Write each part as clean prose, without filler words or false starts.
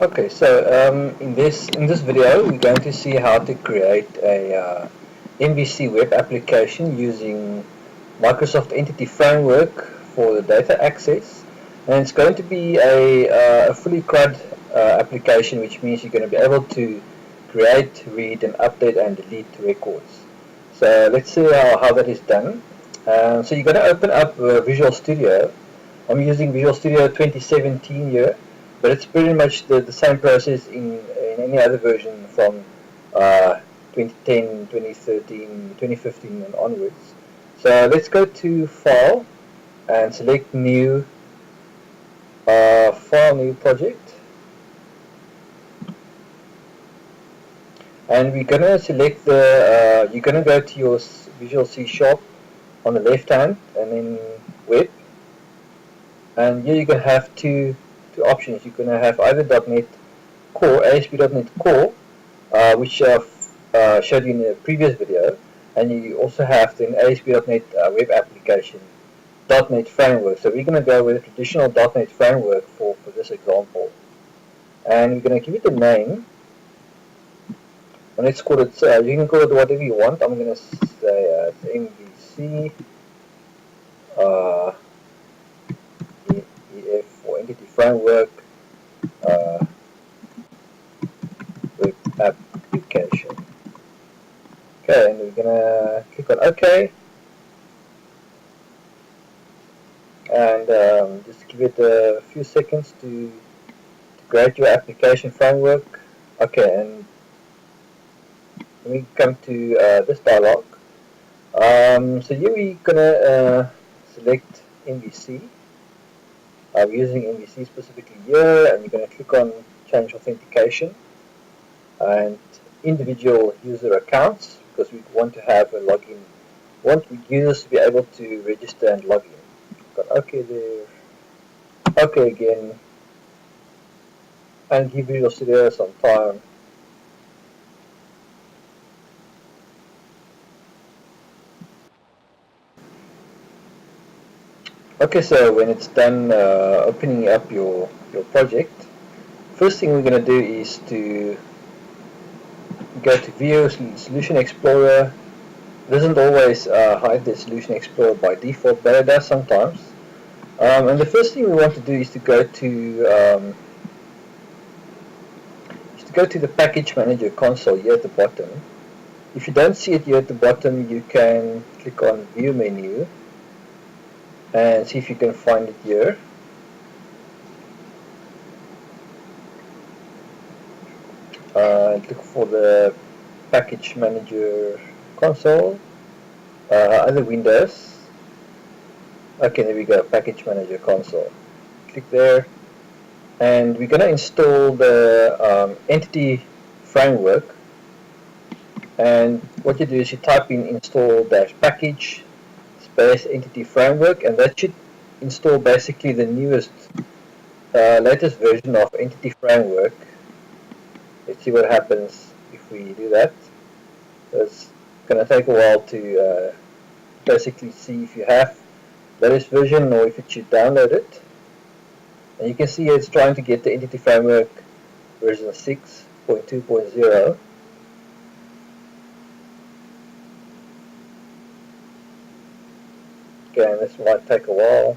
Okay, so in this video, we're going to see how to create a MVC web application using Microsoft Entity Framework for the data access, and it's going to be a fully CRUD application, which means you're going to be able to create, read, and update and delete records. So let's see how that is done. So you're going to open up Visual Studio. I'm using Visual Studio 2017 here, but it's pretty much the same process in any other version from 2010, 2013, 2015 and onwards. So let's go to File and select New, File, New Project. And we're going to select the, you're going to go to your Visual C# on the left hand and then Web. And here you're going to have two options. You're going to have either .NET Core, ASP.NET Core, which I've showed you in the previous video, and you also have the ASP.NET Web Application .NET Framework. So we're going to go with a traditional .NET Framework for this example. And we're going to give it a name. And let's call it, you can call it whatever you want. I'm going to say MVC EF for Entity Framework Web Application. Okay, and we're going to click on OK. And just give it a few seconds to create your application framework. Okay, and when we come to this dialog, so here we're going to select MVC. I'm using MVC specifically here, and you're going to click on Change Authentication and Individual User Accounts, because we want to have a login. We want users to be able to register and log in. Got OK there, OK again, and give Visual Studio some time. Okay, so when it's done opening up your project, first thing we're going to do is to go to View, Solution Explorer. It doesn't always hide the Solution Explorer by default, but it does sometimes. And the first thing we want to do is to go to the Package Manager console here at the bottom. If you don't see it here at the bottom, you can click on View menu and see if you can find it here. Look for the Package Manager console, other windows. Okay, there we go, Package Manager console. Click there, and we're going to install the Entity Framework. And what you do is you type in install-package space Entity Framework, and that should install basically the newest, latest version of Entity Framework. Let's see what happens if we do that. It's going to take a while to basically see if you have the latest version or if it should download it. And you can see it's trying to get the Entity Framework version 6.2.0. Okay, and this might take a while.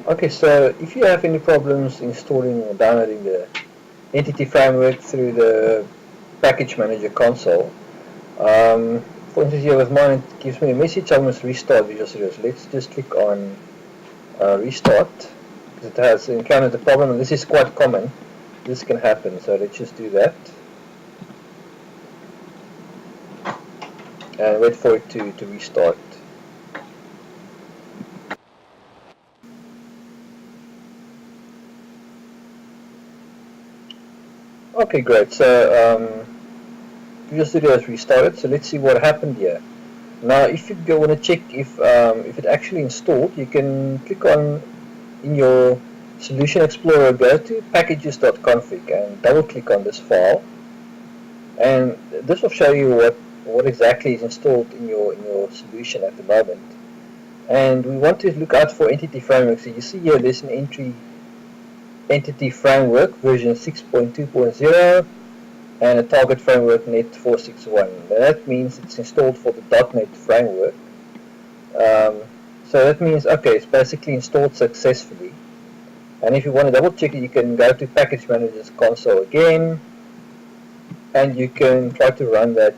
Okay, so if you have any problems installing or downloading the Entity Framework through the Package Manager console, for instance here with mine, it gives me a message I must restart Visual Studio. So let's just click on Restart, because it has encountered a problem, and this is quite common. This can happen, so let's just do that. And wait for it to restart. Okay, great. So Visual Studio has restarted. So let's see what happened here. Now, if you want to check if it actually installed, you can click on in your Solution Explorer, go to packages.config and double click on this file, and this will show you what exactly is installed in your solution at the moment. And we want to look out for entity framework. So you see here there's an entity framework version 6.2.0 and a target framework net 461. Now that means it's installed for the .NET framework. So that means, okay, it's basically installed successfully. And if you want to double check it, you can go to Package Manager's console again, and you can try to run that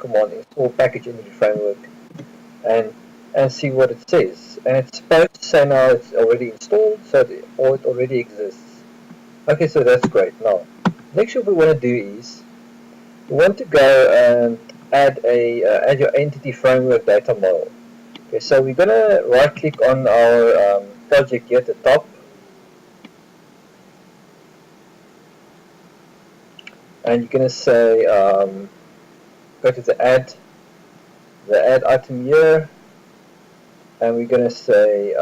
command, install package entity framework, and see what it says. And it's supposed to say now it's already installed, or it already exists. Okay, so that's great. Now, next what we want to do is we want to go and add your entity framework data model. Okay, so we're gonna right click on our project here at the top, and you're gonna say go to the add item here, and we're gonna say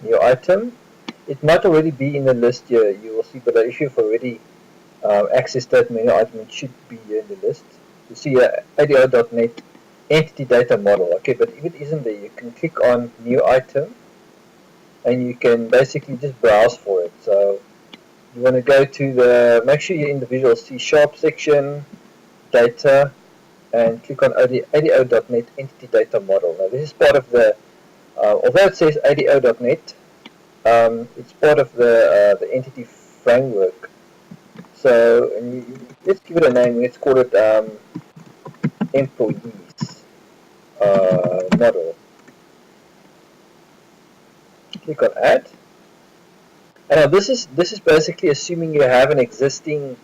new item. It might already be in the list here, you will see, but if you've already accessed that menu item, it should be here in the list. You see here ADO.NET entity data model. Okay, but if it isn't there, you can click on new item, and you can basically just browse for it. So you want to go to make sure you're in the Visual C# section, data, and click on ADO.NET entity data model. Now this is part of although it says ADO.NET, it's part of the entity framework. So let's give it a name. Let's call it employees model. Click on add. And now this is basically assuming you have an existing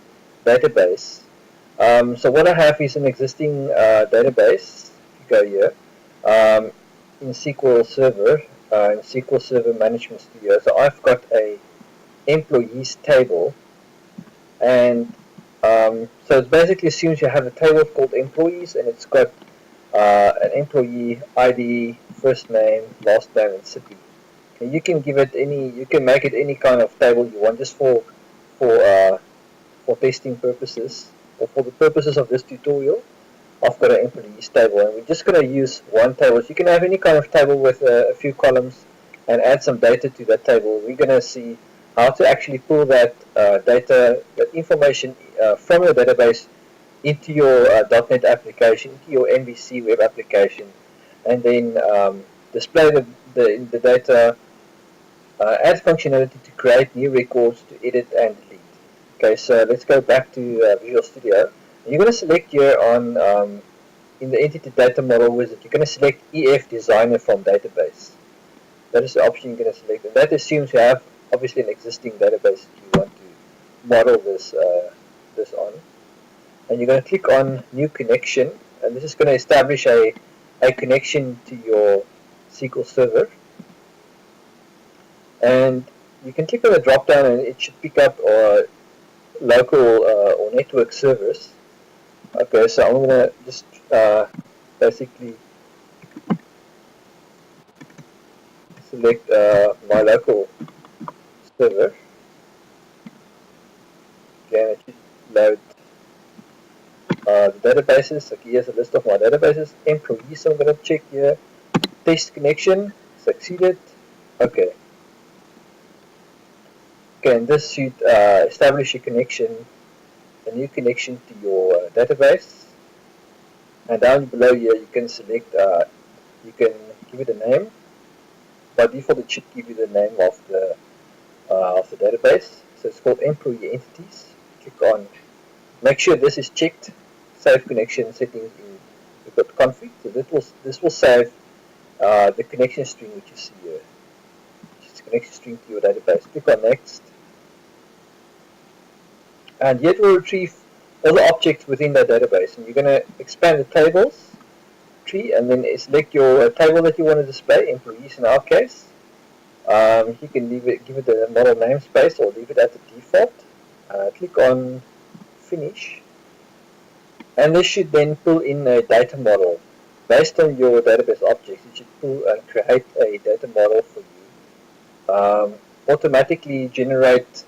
database. So what I have is an existing database. If you go here in SQL Server, in SQL Server Management Studio. So I've got a employees table, and so it basically assumes you have a table called employees, and it's got an employee ID, first name, last name, and city. And you can give it you can make it any kind of table you want, just for testing purposes, or for the purposes of this tutorial. I've got an employees table, and we're just going to use one table. So you can have any kind of table with a few columns and add some data to that table. We're going to see how to actually pull that data, that information from your database into your .NET application, into your MVC web application, and then display the data, add functionality to create new records, to edit and delete. Okay, so let's go back to Visual Studio. You're going to select here on in the entity data model wizard, you're going to select EF Designer from database. That is the option you're going to select, and that assumes you have obviously an existing database that you want to model this on. And you're going to click on New Connection, and this is going to establish a connection to your SQL Server. And you can click on the drop down, and it should pick up local or network servers. Okay, so I'm going to just basically select my local server. Again, it should load the databases. Okay, here's a list of my databases. Employees, so I'm going to check here. Test connection, succeeded. Okay. Okay, and this should establish a new connection to your database. And down below here, you can select, you can give it a name. By default, it should give you the name of the database. So it's called Employee Entities. Click on, make sure this is checked. Save connection settings in. We've got config. So this will save the connection string which you see here. It's a connection string to your database. Click on next. And here it will retrieve all the objects within that database. And you're going to expand the tables tree, and then select your table that you want to display, employees in our case. You can give it the model namespace, or leave it at the default. Click on finish, and this should then pull in a data model based on your database objects. It should pull and create a data model for you. Automatically generate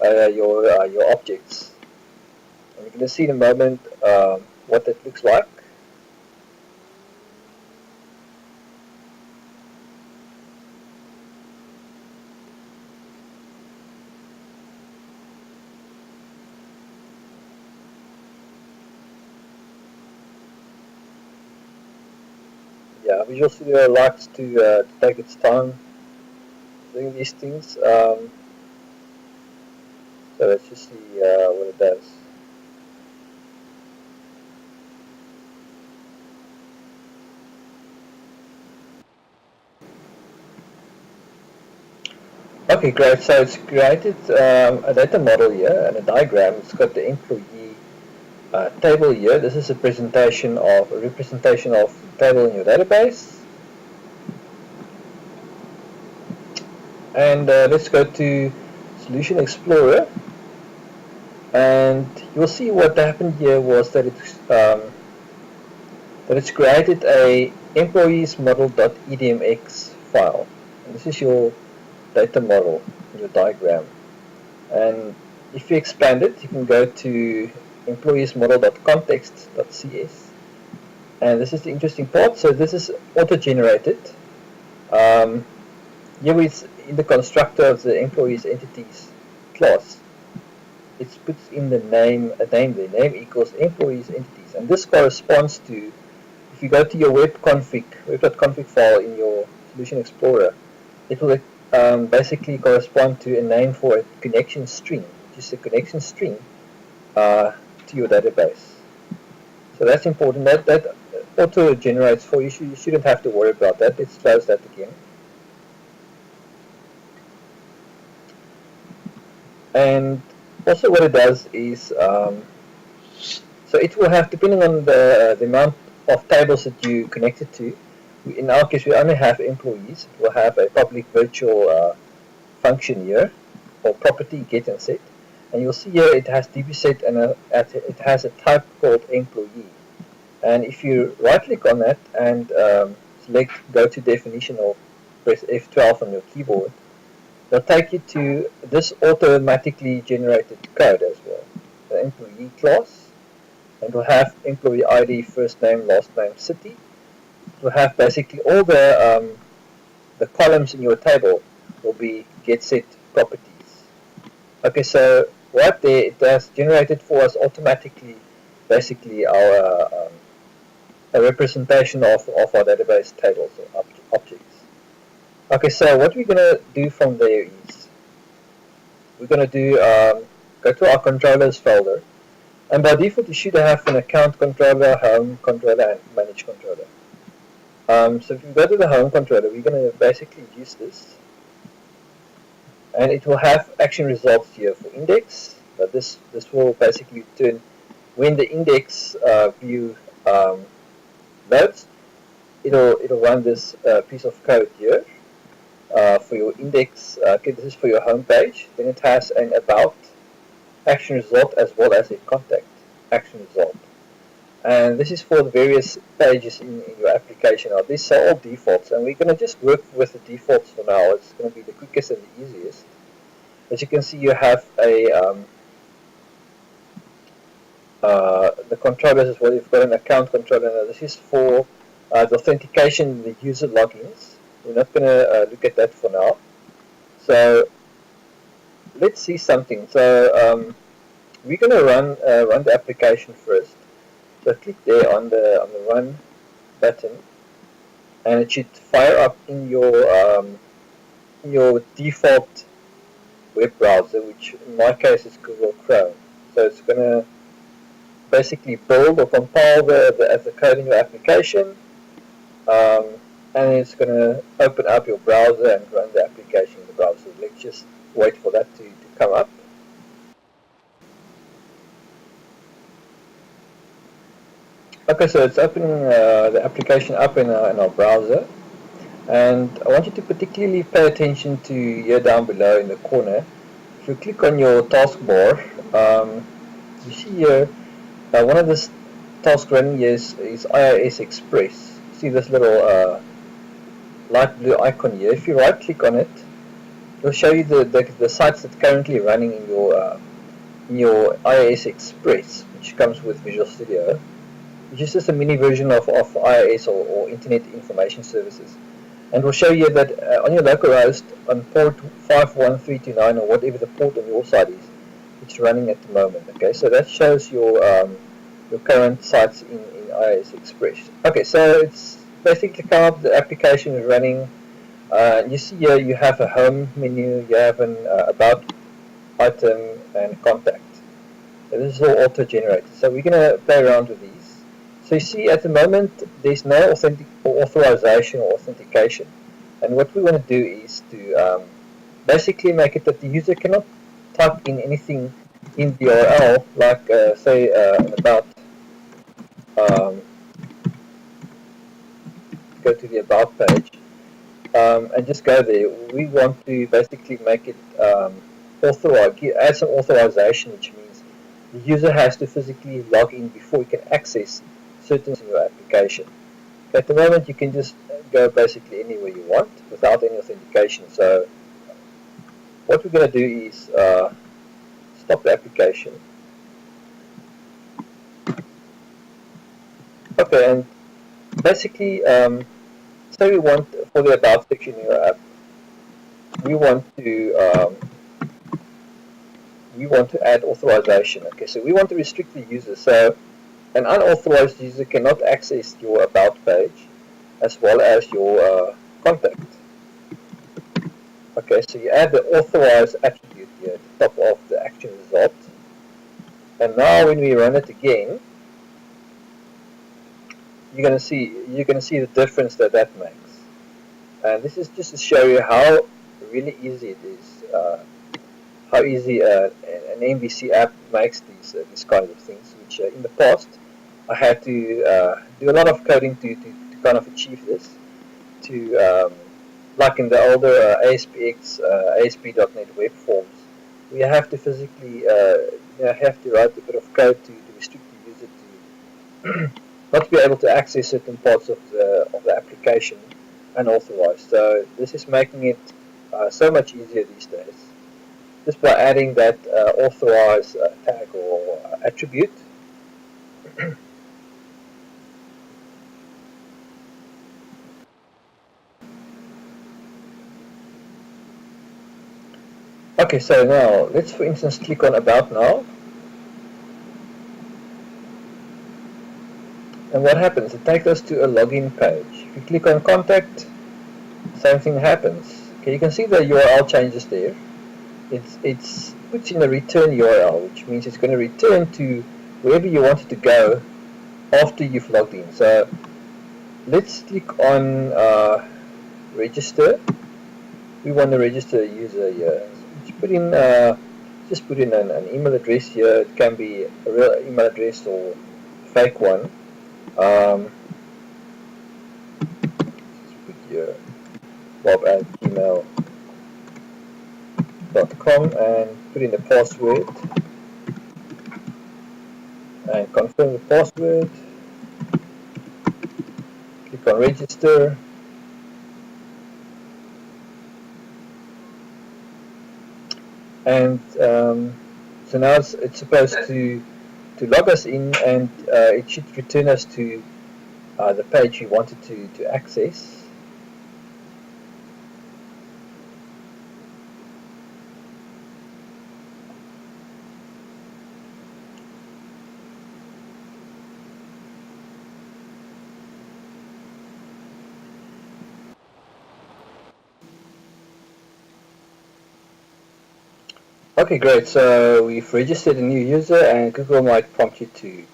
your objects. You're going to see in a moment what that looks like. Yeah, Visual Studio likes to take its time doing these things. So let's just see what it does. Okay, great. So it's created a data model here and a diagram. It's got the employee table here. This is a representation of the table in your database. And let's go to Solution Explorer. And you'll see what happened here was that it's created a employees model.edmx file. And this is your data model, your diagram. And if you expand it, you can go to employeesmodel.context.cs. And this is the interesting part. So this is auto-generated. Here is in the constructor of the employees entities class. It puts in the name, a name there. Name equals employees entities. And this corresponds to, if you go to your web.config file in your Solution Explorer, it will basically correspond to a name for a connection string, which is a connection string to your database. So that's important. That auto generates for you. You shouldn't have to worry about that. Let's close that again. And also what it does is, so it will have, depending on the amount of tables that you connected to, in our case we only have employees, it will have a public virtual function here, or property get and set. And you'll see here it has dbset and it has a type called employee. And if you right click on that and select go to definition or press F12 on your keyboard, it'll take you to this automatically generated code as well. The employee class, and it will have employee ID, first name, last name, city. It will have basically all the columns in your table will be get set properties. Okay, so right there it has generated for us automatically basically our a representation of our database tables or objects. Okay, so what we're going to do from there is we're going to do go to our controllers folder, and by default you should have an account controller, home controller, and manage controller. So if you go to the home controller, we're going to basically use this, and it will have action results here for index. But this will basically turn when the index view loads, it'll run this piece of code here for your index. Okay, this is for your home page. Then it has an about action result as well as a contact action result. And this is for the various pages in your application. Now, these are all defaults, and we're going to just work with the defaults for now. It's going to be the quickest and the easiest. As you can see, you have a the controllers as well. You've got an account controller. Now, this is for the authentication, the user logins. We're not going to look at that for now. So let's see something. So we're going to run the application first. So click there on the run button, and it should fire up in your default web browser, which in my case is Google Chrome. So it's going to basically build or compile the code in your application, and it's going to open up your browser and run the application in the browser. Let's just wait for that to come up. Okay, so it's opening the application up in our browser, and I want you to particularly pay attention to here down below in the corner. If you click on your taskbar, you see here one of the tasks running here is IIS Express. See this little light blue icon here. If you right click on it, it'll show you the sites that's currently running in in your IIS Express, which comes with Visual Studio, which is just a mini version of IIS or Internet Information Services. And we'll show you that on your local host on port 51329 or whatever the port on your side is, it's running at the moment. Okay, so that shows your current sites in IIS Express. Okay, so it's basically come up, the application is running. You see here you have a home menu, you have an about item and contact. So this is all auto-generated. So we're going to play around with these. So you see at the moment there's no authorization or authentication. And what we want to do is to basically make it that the user cannot type in anything in the URL, like say about, go to the about page and just go there. We want to basically make it authorized, add some authorization, which means the user has to physically log in before he can access certain in your application. At the moment you can just go basically anywhere you want without any authentication. So what we're going to do is stop the application. Okay, and basically say we want for the about section in your app, we want to add authorization. Okay, so we want to restrict the user. So an unauthorized user cannot access your about page as well as your contact. Okay, so you add the authorized attribute here at the top of the action result. And now when we run it again, you're going to see the difference that makes. And this is just to show you how really easy it is, how easy an MVC app makes these kinds of things, which in the past I had to do a lot of coding to kind of achieve this. Like in the older ASPX, ASP.NET web forms, we have to physically have to write a bit of code to restrict the user to not be able to access certain parts of the application unauthorized. So this is making it so much easier these days, just by adding that authorized tag or attribute. Okay, so now let's for instance click on About Now. And what happens? It takes us to a login page. If you click on Contact, same thing happens. Okay, you can see the URL changes there. It's puts in a return URL, which means it's going to return to wherever you want it to go after you've logged in. So let's click on Register. We want to register a user here. Just put in an email address here. It can be a real email address or a fake one. Just put here bob@gmail.com and put in the password and confirm the password. Click on Register. And so now it's supposed to log us in, and it should return us to the page we wanted to access. Okay, great. So we've registered a new user, and Google might prompt you to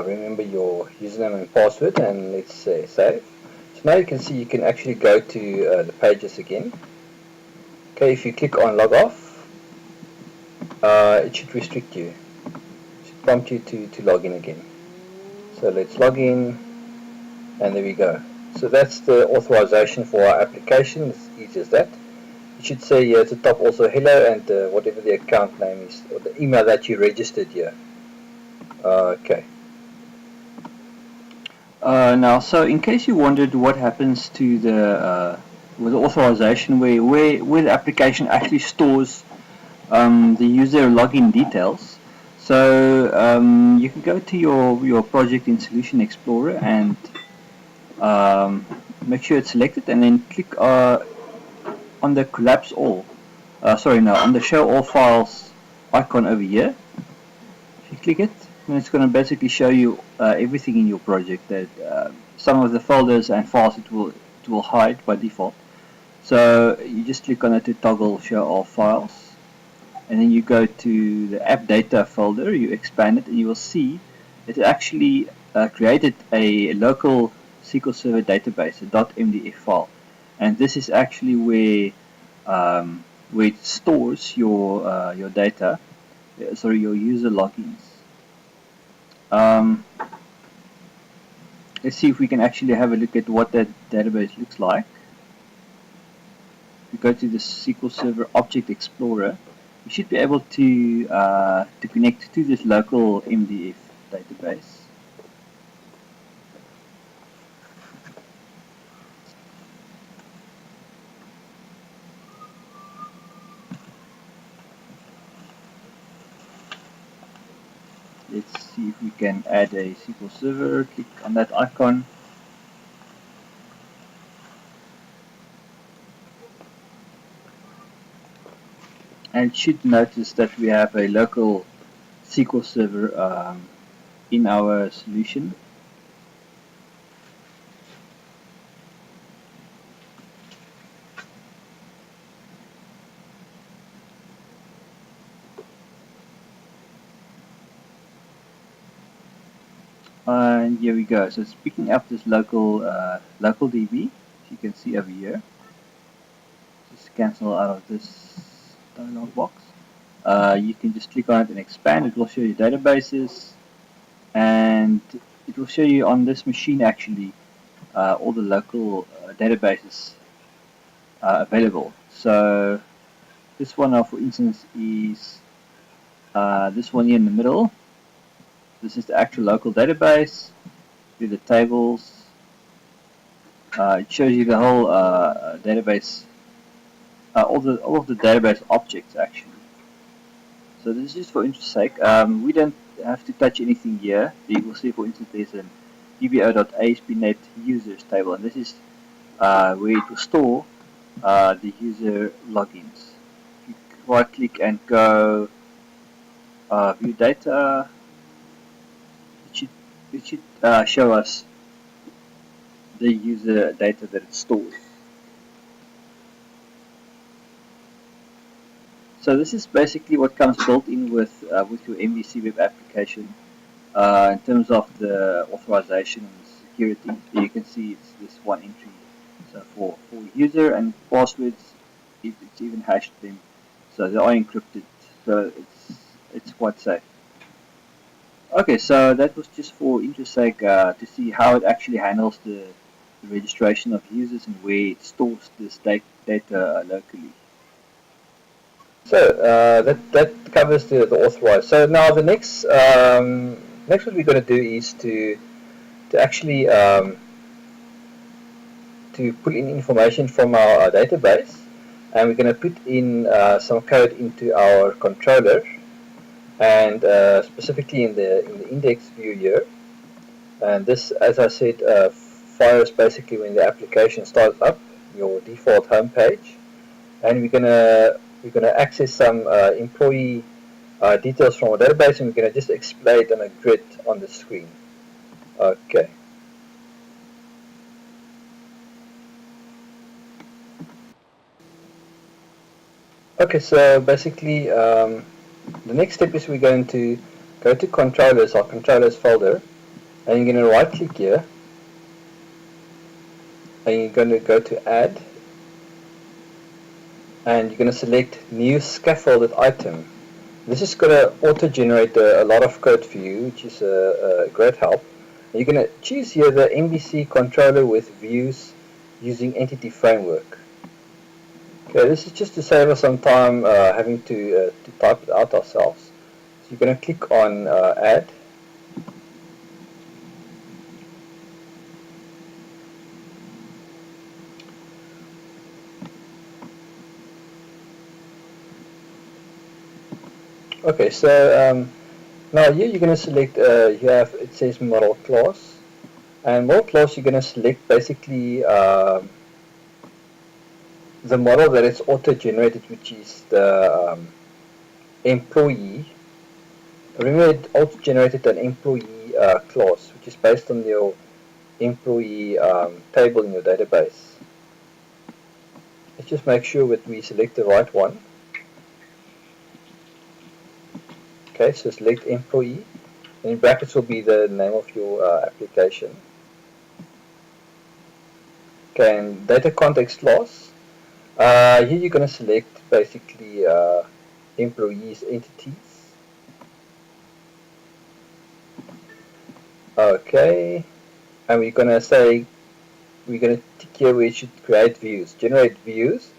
remember your username and password, and let's say save. So now you can see you can actually go to the pages again. Okay, if you click on log off, it should restrict you. It should prompt you to log in again. So let's log in, and there we go. So that's the authorization for our application. It's easy as that. It should say here at the top also hello and whatever the account name is, or the email that you registered here. Okay. Now, so in case you wondered what happens to the with the authorization, where the application actually stores the user login details. So you can go to your project in Solution Explorer and um, make sure it's selected, and then click on the collapse all. Sorry, no, on the show all files icon over here. If you click it, then it's going to basically show you everything in your project. That some of the folders and files it will hide by default. So you just click on it to toggle show all files, and then you go to the app data folder. You expand it, and you will see it actually created a local SQL Server database, a .mdf file, and this is actually where it stores your data. Sorry, your user logins. Um, let's see if we can actually have a look at what that database looks like. If we go to the SQL Server Object Explorer, we should be able to connect to this local MDF database. Let's see if we can add a SQL Server. Click on that icon. And it should notice that we have a local SQL Server in our solution. And here we go. So it's picking up this local DB, as you can see over here. Just cancel out of this dialog box. You can just click on it and expand. It will show you databases, and it will show you on this machine actually all the local databases available. So this one, for instance, is this one here in the middle. This is the actual local database. Do the tables. It shows you the whole database, all of the database objects actually. So this is just for interest sake. We don't have to touch anything here. You will see, for instance, there's an dbo.aspnet users table, and this is where it will store the user logins. If you right click and go view data, it should show us the user data that it stores. So this is basically what comes built in with your MVC web application. In terms of the authorization and security, you can see it's this one entry. So for user and passwords, it's even hashed them, so they are encrypted. So it's quite safe. Okay, so that was just for interest sake to see how it actually handles the registration of users and where it stores this data locally. So that covers the authorize. So now the next what we're going to do is to actually to put in information from our database, and we're going to put in some code into our controller, and specifically in the index view here. And this, as I said, fires basically when the application starts up, your default home page, and we're gonna access some employee details from our database, and we're gonna just display it on a grid on the screen. Okay. Okay, so basically the next step is we're going to go to controllers, our controllers folder, and you're going to right click here, and you're going to go to add, and you're going to select new scaffolded item. This is going to auto-generate a lot of code for you, which is a great help. And you're going to choose here the MVC controller with views using entity framework. Okay, this is just to save us some time having to type it out ourselves. So you're going to click on add. Okay, so now here you're going to select, it says model class, and model class you're going to select basically the model that is auto-generated, which is the employee. Remember, it auto-generated an employee class, which is based on your employee table in your database. Let's just make sure that we select the right one. Okay, so select employee, and in brackets will be the name of your application. Okay, and data context class. Here you're going to select basically employees entities. Okay, and we're going to say, we're going to tick here where it should create views. Generate views.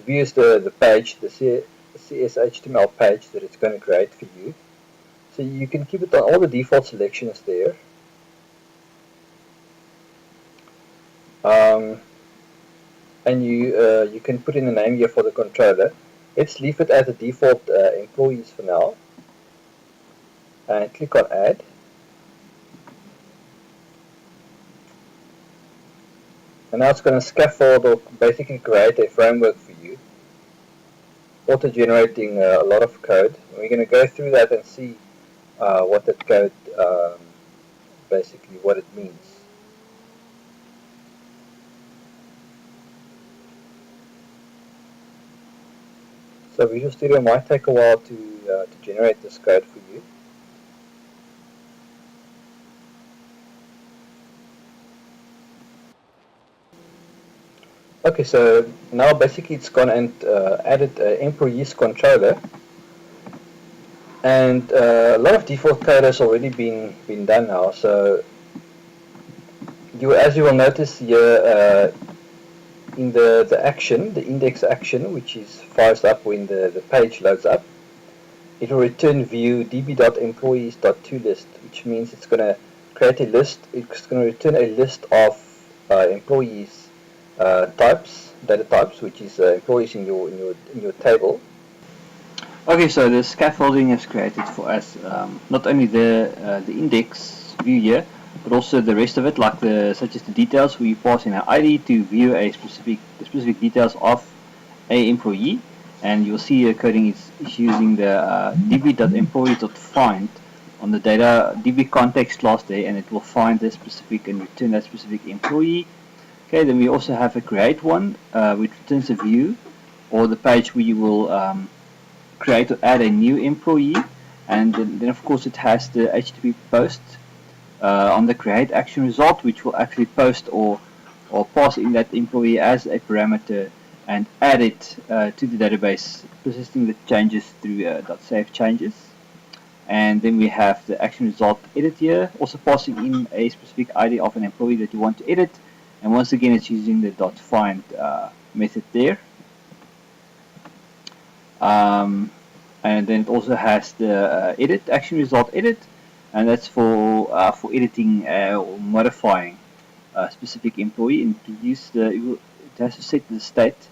Views the page, the CSHTML page that it's going to create for you. So you can keep it on all the default selections there. And you can put in a name here for the controller. Let's leave it as the default employees for now. And click on add. And now it's going to scaffold or basically create a framework for you, auto-generating a lot of code. And we're going to go through that and see what that code, basically what it means. So Visual Studio might take a while to generate this code for you. Okay, so now basically it's gone and added an employees controller, and a lot of default code has already been done now. So as you will notice here in the action, the index action, which is fires up when the page loads up, it will return view db.employees.toList, which means it's going to create a list. It's going to return a list of employees data types, which is employees in your table. Okay, so the scaffolding is created for us not only the index view here, but also the rest of it, like such as the details. We pass in an ID to view the specific details of a employee, and you'll see the coding is using the db.employee.find on the data db context class there, and it will find the specific and return that specific employee. Okay, then we also have a create one, which returns a view or the page where you will create or add a new employee, and then of course it has the HTTP post on the create action result, which will actually post or pass in that employee as a parameter and add it to the database, persisting the changes through .save changes. And then we have the action result edit here, also passing in a specific ID of an employee that you want to edit, and once again it's using the .find method there. And then it also has the edit action result edit, and that's for editing or modifying a specific employee. And to use it has to set the state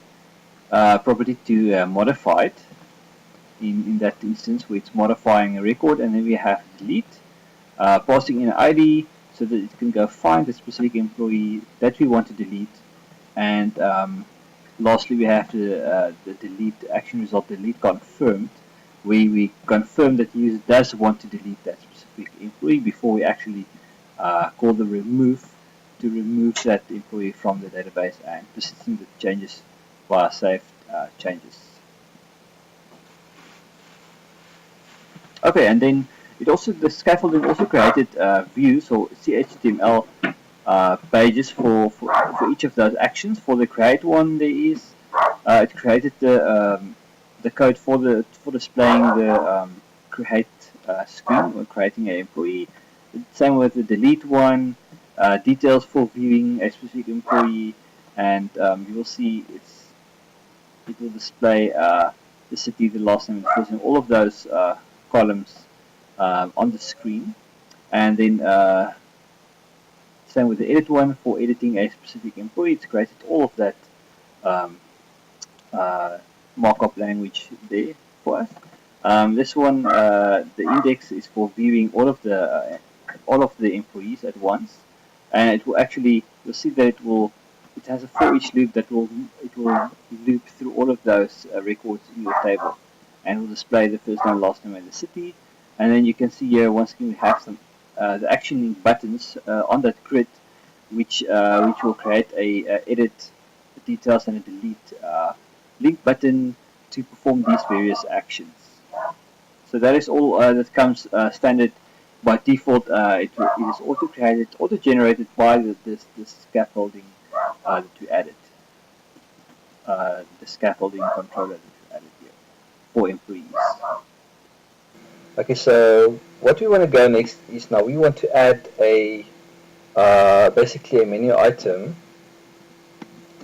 property to modified in that instance where it's modifying a record. And then we have delete, passing in an ID so that it can go find the specific employee that we want to delete. And lastly, we have the delete action result delete confirmed, where we confirm that the user does want to delete that specific employee before we actually call the remove to remove that employee from the database and persisting the changes via saved changes. Okay, and then the scaffolding also created views or CHTML pages for each of those actions. For the create one, there is it created the code for displaying the create screen or creating an employee. Same with the delete one, details for viewing a specific employee, and you will see it will display the city, the last name, the first name, all of those columns on the screen. And then same with the edit one for editing a specific employee. It's created all of that markup language there for us. This one, the index is for viewing all of the employees at once, and it will actually, you'll see that it has a for each loop that will loop through all of those records in your table, and will display the first name, last name, and the city. And then you can see here once again we have some the actioning buttons on that grid, which will create a edit details and a delete link button to perform these various actions. So that is all that comes standard by default. It is auto created, auto generated by this scaffolding that we added, the scaffolding controller that we added here for employees. Okay, so what we want to go next is now we want to add a basically a menu item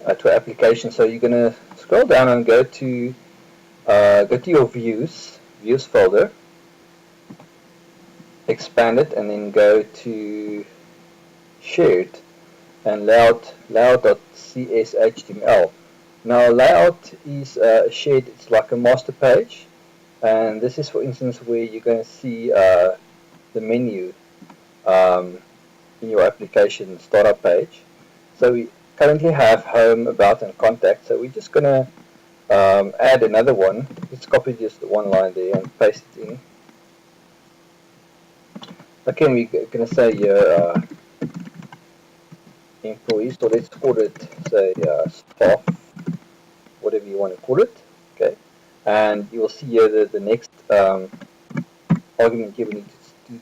to our application. So you're going to scroll down and go to your views folder, expand it, and then go to shared and layout.cshtml. Now layout is shared, it's like a master page, and this is for instance where you're going to see the menu in your application startup page. So we currently have home, about, and contact, so we're just going to add another one. Let's copy just one line there and paste it in. Okay, we're going to say here employees, so let's call it say staff, whatever you want to call it. Okay, and you will see here that the next argument you need to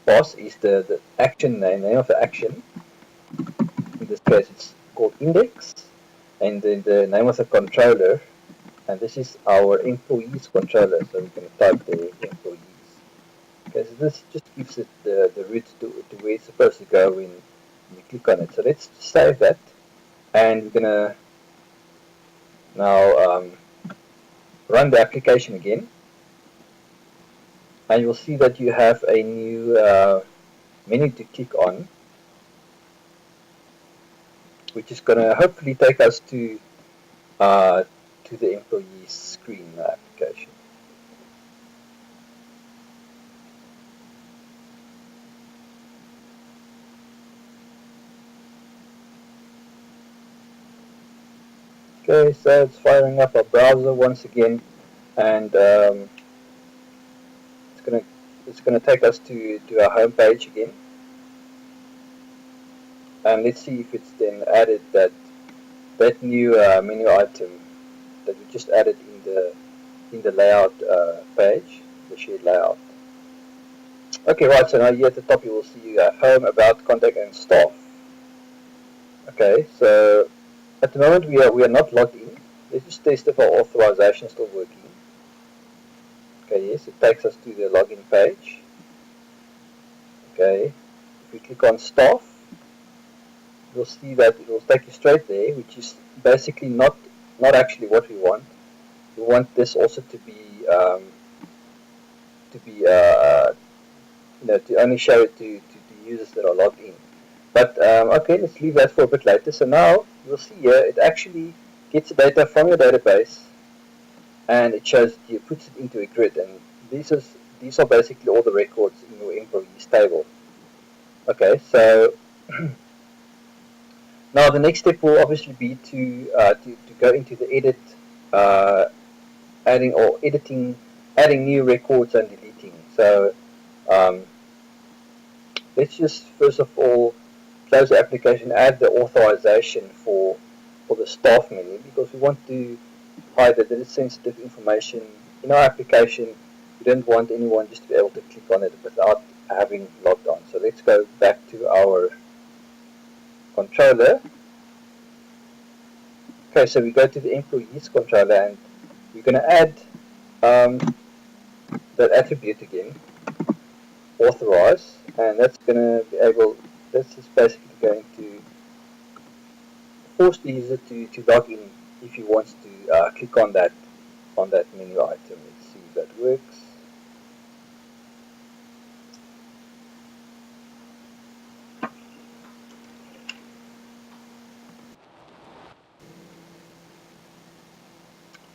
pass is the action name of the action. In this case it's called index, and then the name of the controller, and this is our employees controller, so we can type the employees. Okay, so this just gives it the route to where it's supposed to go when you click on it. So let's save that, and we're gonna now run the application again, and you'll see that you have a new menu to click on, which is gonna hopefully take us to the employees screen application. Okay, so it's firing up our browser once again, and it's gonna take us to our home page again, and let's see if it's then added that new menu item that we just added in the layout page, the shared layout. Okay, right. So now here at the top you will see you have home, about, contact, and staff. Okay, so at the moment we are not logged in. Let's just test if our authorization is still working. Okay, yes, it takes us to the login page. Okay, if we click on staff, you'll see that it will take you straight there, which is basically not actually what we want. We want this also to be to only show it to users that are logged in. But okay, let's leave that for a bit later. So now you'll see here it actually gets the data from your database, and it shows it puts it into a grid, and these are basically all the records in your employees table. Okay, so now the next step will obviously be to go into the edit, adding new records and deleting. So let's just first of all close the application, add the authorization for the staff menu, because we want to hide that there is sensitive information in our application. We don't want anyone just to be able to click on it without having logged on. So let's go back to our controller. Okay, so we go to the employees controller, and we're going to add that attribute again, authorize, and that's going to be able, this is basically going to force the user to log in if he wants to click on that menu item. Let's see if that works.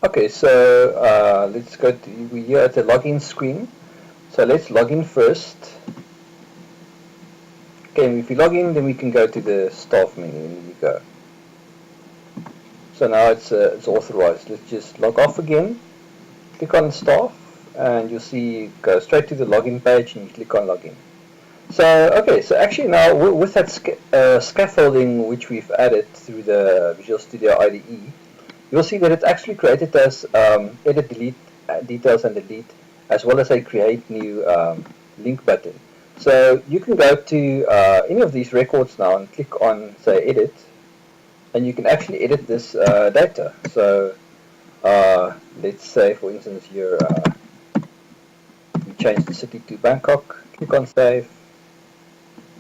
Okay, so let's go to, we're here at the login screen. So let's log in first. Okay, if you log in, then we can go to the staff menu, and you go. So now it's authorized. Let's just log off again. Click on staff, and you'll see go straight to the login page, and you click on login. So okay, so actually now with that scaffolding which we've added through the Visual Studio IDE, you'll see that it's actually created as edit, delete, details and delete, as well as a create new link button. So you can go to any of these records now and click on, say, edit, and you can actually edit this data. So let's say, for instance, here we change the city to Bangkok, click on save,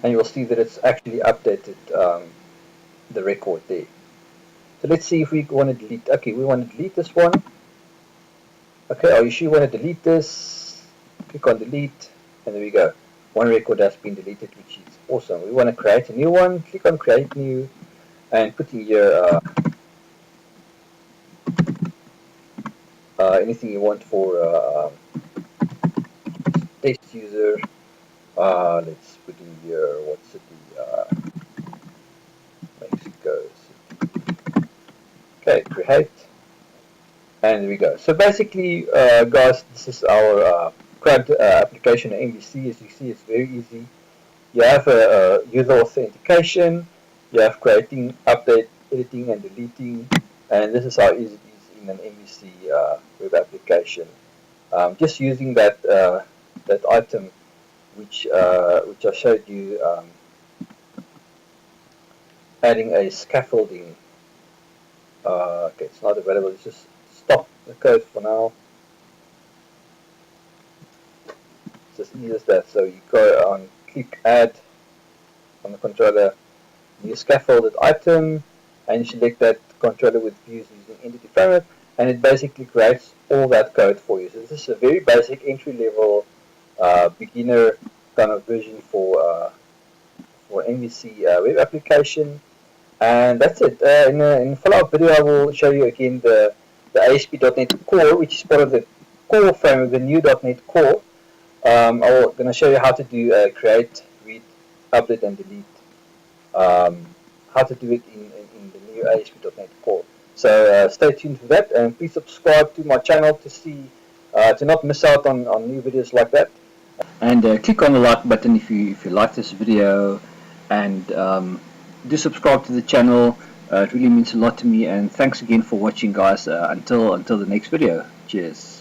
and you'll see that it's actually updated the record there. So let's see if we want to delete. Okay, we want to delete this one. Okay, are you sure you want to delete this? Click on delete, and there we go. One record has been deleted, which is awesome. We want to create a new one. Click on create new, and put in here anything you want for test user. Let's put in here what city? Mexico City. Okay, create. And there we go. So basically, guys, this is our CRUD application at MVC. As you see, it's very easy. You have user authentication, you have creating, update, editing, and deleting, and this is how easy it is in an MVC web application. Just using that that item which I showed you, adding a scaffolding. Okay, it's not available. Let's just stop the code for now. It's as easy as that. So you go on, click add on the controller, new scaffolded item, and you select that controller with views using entity framework, and it basically creates all that code for you. So this is a very basic entry level beginner kind of version for MVC web application. And that's it. In the follow-up video, I will show you again the ASP.NET Core, which is part of the core framework, the new .NET Core. I'm going to show you how to do create, read, update, and delete. How to do it in the new ASP.NET Core. So stay tuned for that, and please subscribe to my channel to see to not miss out on new videos like that. And click on the like button if you like this video, and do subscribe to the channel. It really means a lot to me, and thanks again for watching, guys. Until the next video. Cheers.